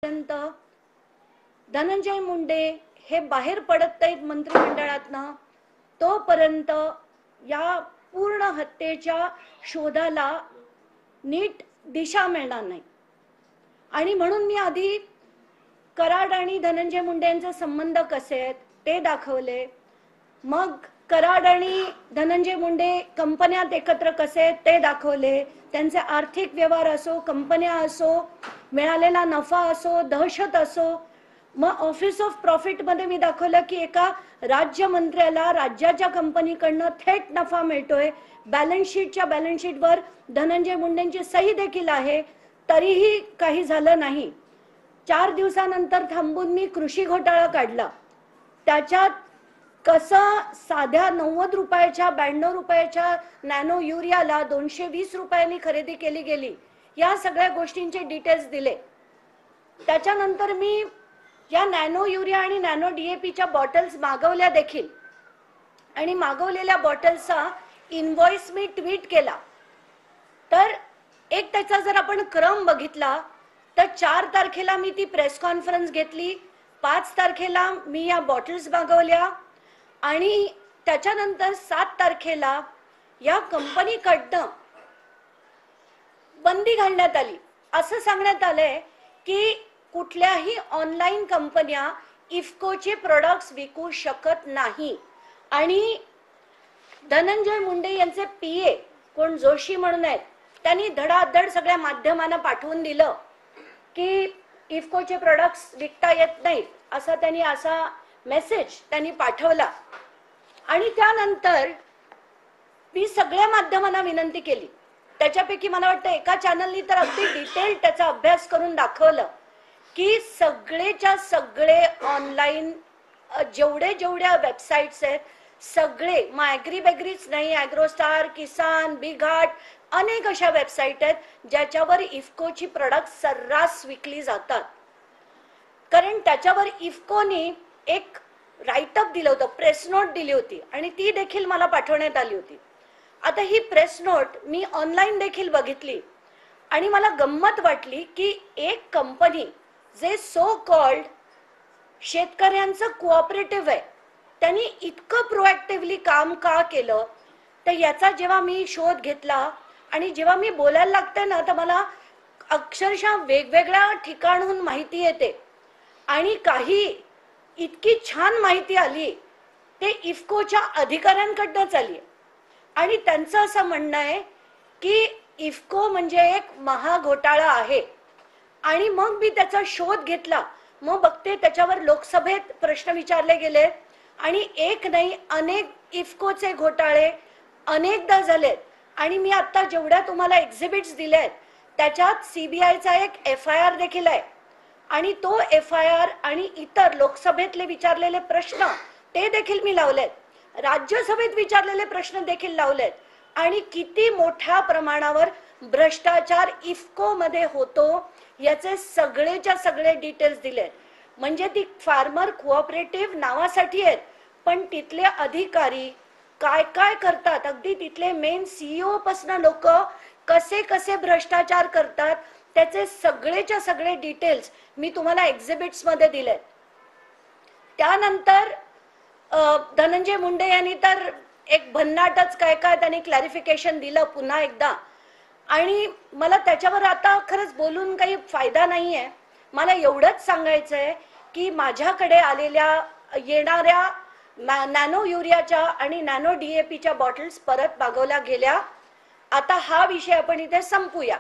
पर्यंत धनंजय मुंडे हे बाहेर पडत आहेत मंत्रिमंडळातनं, तोपर्यंत या पूर्ण हत्येच्या शोधाला नीट दिशा मिळणार नाही। आणि म्हणून मी आधी कराड आणि धनंजय मुंडे यांचे संबंध कसे आहेत ते दाखवले, मग कराड आणि धनंजय मुंडे कंपन्यात एकत्र कसे आहेत ते दाखवले, त्यांचे आर्थिक व्यवहार असो, कंपन्या असो, मिळालेला नफा असो, दहशत असो। मग ऑफिस ऑफ प्रॉफिट मध्ये मी दाखवलं की एका राज्यमंत्र्याला राज्याच्या कंपनीकडनं थेट नफा मिळतोय, बॅलन्स शीटवर धनंजय मुंडेंची सही देखील आहे, तरीही काही झालं नाही। 4 दिवसानंतर थांबून मी कृषी घोटाळा काढला, त्याच्यात कसं साध्या 90 रुपयाच्या 92 रुपयाच्या नॅनो युरियाला 220 रुपयांनी खरेदी केली गेली, या सगळ्या गोष्टींचे डिटेल्स दिले। त्याच्यानंतर मी या नॅनो युरिया आणि नॅनो डीएपीच्या बॉटल्स मागवल्या देखील, आणि मागवलेल्या बॉटल्सचा इनवॉइस मी ट्वीट केला। तर एक त्याचा जर आपण क्रम बघितला तर 4 तारखेला मी ती प्रेस कॉन्फरन्स घेतली, 5 तारखेला मी या बॉटल्स मागवल्या, आणि त्याच्यानंतर 7 तारखेला या कंपनीकडनं बंदी घालण्यात आली। असं सांगण्यात आलंय की कुठल्याही ऑनलाइन कंपन्या इफ्कोचे प्रोडक्ट्स विकू शकत नाही। आणि धनंजय मुंडे यांचे पीए कोण जोशी म्हणून आहेत, त्यांनी धडाधड सगळ्या माध्यमांना पाठवून दिलं की इफ्कोचे प्रोडक्ट्स विकता येत नाहीत, असा त्यांनी मेसेज त्यांनी पाठवला। आणि त्यानंतर मी सगळ्या माध्यमांना विनंती केली, त्याच्यापैकी मला वाटतं एका चॅनलनी तर अगदी डिटेल त्याचा अभ्यास करून दाखवलं की सगळेच्या सगळे ऑनलाइन जेवढ्या वेबसाइट्स आहेत सगळे, मग ॲग्री बेग्रीच नाही, ॲग्रोस्टार, किसान, बिघाट, अनेक अशा वेबसाइट आहेत ज्याच्यावर इफ्कोची प्रोडक्ट सर्रास विकली जातात। कारण त्याच्यावर इफ्कोनी एक राईटअप दिलं होतं, प्रेस नोट दिली होती, आणि ती देखील मला पाठवण्यात आली होती। आता ही प्रेस नोट मी ऑनलाइन देखील बघितली आणि मला गंमत वाटली की एक कंपनी जे सो कॉल्ड शेतकऱ्यांचं कोऑपरेटिव्ह आहे, त्यांनी इतकं प्रोएक्टिव्हली काम का केलं, तर याचा जेव्हा मी शोध घेतला आणि जेव्हा मी बोलायला लागते ना, तर मला अक्षरशः वेगवेगळ्या ठिकाणहून माहिती येते, आणि काही इतकी छान माहिती आली ते इफ्कोच्या अधिकाऱ्यांकडूनच आली। आणि त्यांचं असं म्हणणं आहे की इफ्को म्हणजे एक महाघोटाळा आहे। आणि मग मी त्याचा शोध घेतला, मग बघते त्याच्यावर लोकसभेत प्रश्न विचारले गेले, आणि एक नाही अनेक इफ्कोचे घोटाळे अनेकदा झालेत। आणि मी आता जेवढ्या तुम्हाला एक्झिबिट्स दिलेत त्याच्यात सीबीआयचा एक एफआयआर देखील आहे, आणि तो एफआयआर आणि इतर लोकसभेतले विचारलेले प्रश्न ते देखील मी लावलेत, राज्यसभेत विचारलेले प्रश्न देखील लावलेत, आणि किती मोठ्या प्रमाणावर भ्रष्टाचार इफ्को मध्ये होतो याचे सगळेच्या सगळे डिटेल्स दिलेत। म्हणजे ती फार्मर कोऑपरेटिव्ह नावासाठी आहेत, पण तिथले अधिकारी काय काय करतात, अगदी तिथले मेन सीईओ पासून लोक कसे कसे भ्रष्टाचार करतात त्याचे सगळेच्या सगळे डिटेल्स मी तुम्हाला एक्झिबिट्स मध्ये दिलेत। त्यानंतर धनंजय मुंडे यांनी तर एक भन्नाटच काय काय त्यांनी क्लॅरिफिकेशन दिलं पुन्हा एकदा, आणि मला त्याच्यावर आता खरंच बोलून काही फायदा नाहीये। मला एवढंच सांगायचंय की माझ्याकडे आलेल्या येणाऱ्या नॅनो युरियाच्या आणि नॅनो डीएपीच्या बॉटल्स परत मागवल्या गेल्या। आता हा विषय आपण इथे संपूया।